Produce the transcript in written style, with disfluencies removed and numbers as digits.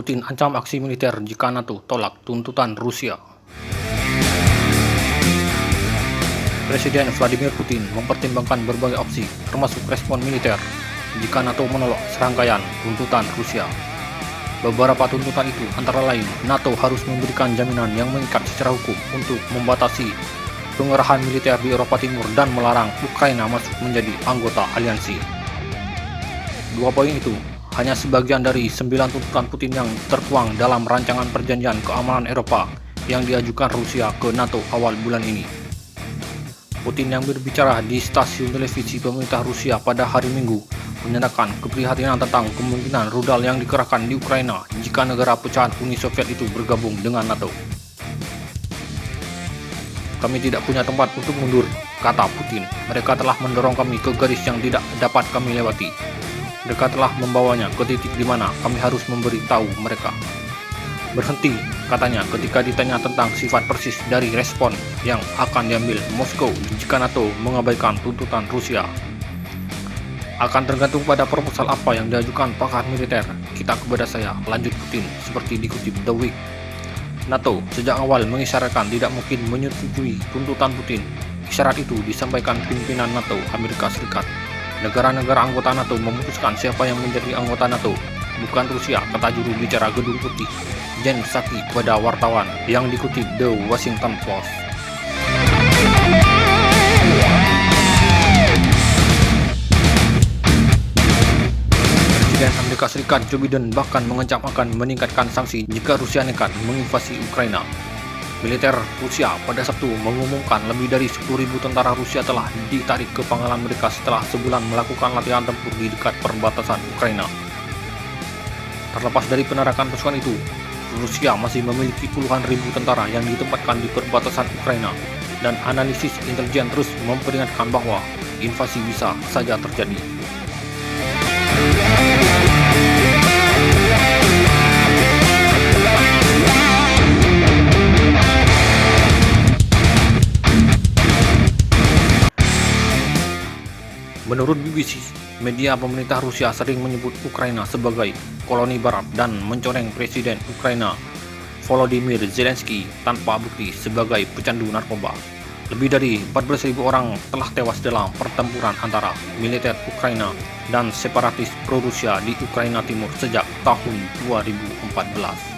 Putin ancam aksi militer jika NATO tolak tuntutan Rusia. Presiden Vladimir Putin mempertimbangkan berbagai opsi, termasuk respon militer, jika NATO menolak serangkaian tuntutan Rusia. Beberapa tuntutan itu antara lain, NATO harus memberikan jaminan yang mengikat secara hukum untuk membatasi pengerahan militer di Eropa Timur dan melarang Ukraina masuk menjadi anggota aliansi. Dua poin itu hanya sebagian dari 9 tuntutan Putin yang tertuang dalam rancangan perjanjian keamanan Eropa yang diajukan Rusia ke NATO awal bulan ini. Putin yang berbicara di stasiun televisi pemerintah Rusia pada hari Minggu menyatakan keprihatinan tentang kemungkinan rudal yang dikerahkan di Ukraina jika negara pecahan Uni Soviet itu bergabung dengan NATO. Kami tidak punya tempat untuk mundur, kata Putin. Mereka telah mendorong kami ke garis yang tidak dapat kami lewati. Mereka telah membawanya ke titik di mana kami harus memberitahu mereka. Berhenti, katanya ketika ditanya tentang sifat persis dari respon yang akan diambil Moskow jika NATO mengabaikan tuntutan Rusia. Akan tergantung pada proposal apa yang diajukan pakar militer kita kepada saya, lanjut Putin, seperti dikutip The Week. NATO sejak awal mengisyaratkan tidak mungkin menyetujui tuntutan Putin. Isyarat itu disampaikan pimpinan NATO Amerika Serikat. Negara-negara anggota NATO memutuskan siapa yang menjadi anggota NATO, bukan Rusia, kata juru bicara Gedung Putih, Jen Psaki, kepada wartawan yang dikutip The Washington Post. Presiden Amerika Serikat Joe Biden bahkan mengancam akan meningkatkan sanksi jika Rusia nekat menginvasi Ukraina. Militer Rusia pada Sabtu mengumumkan lebih dari 10.000 tentara Rusia telah ditarik ke pangkalan mereka setelah sebulan melakukan latihan tempur di dekat perbatasan Ukraina. Terlepas dari penerakan pasukan itu, Rusia masih memiliki puluhan ribu tentara yang ditempatkan di perbatasan Ukraina, dan analisis intelijen terus memperingatkan bahwa invasi bisa saja terjadi. Menurut BBC, media pemerintah Rusia sering menyebut Ukraina sebagai koloni barat dan mencoreng Presiden Ukraina Volodymyr Zelensky tanpa bukti sebagai pecandu narkoba. Lebih dari 14.000 orang telah tewas dalam pertempuran antara militer Ukraina dan separatis pro-Rusia di Ukraina Timur sejak tahun 2014.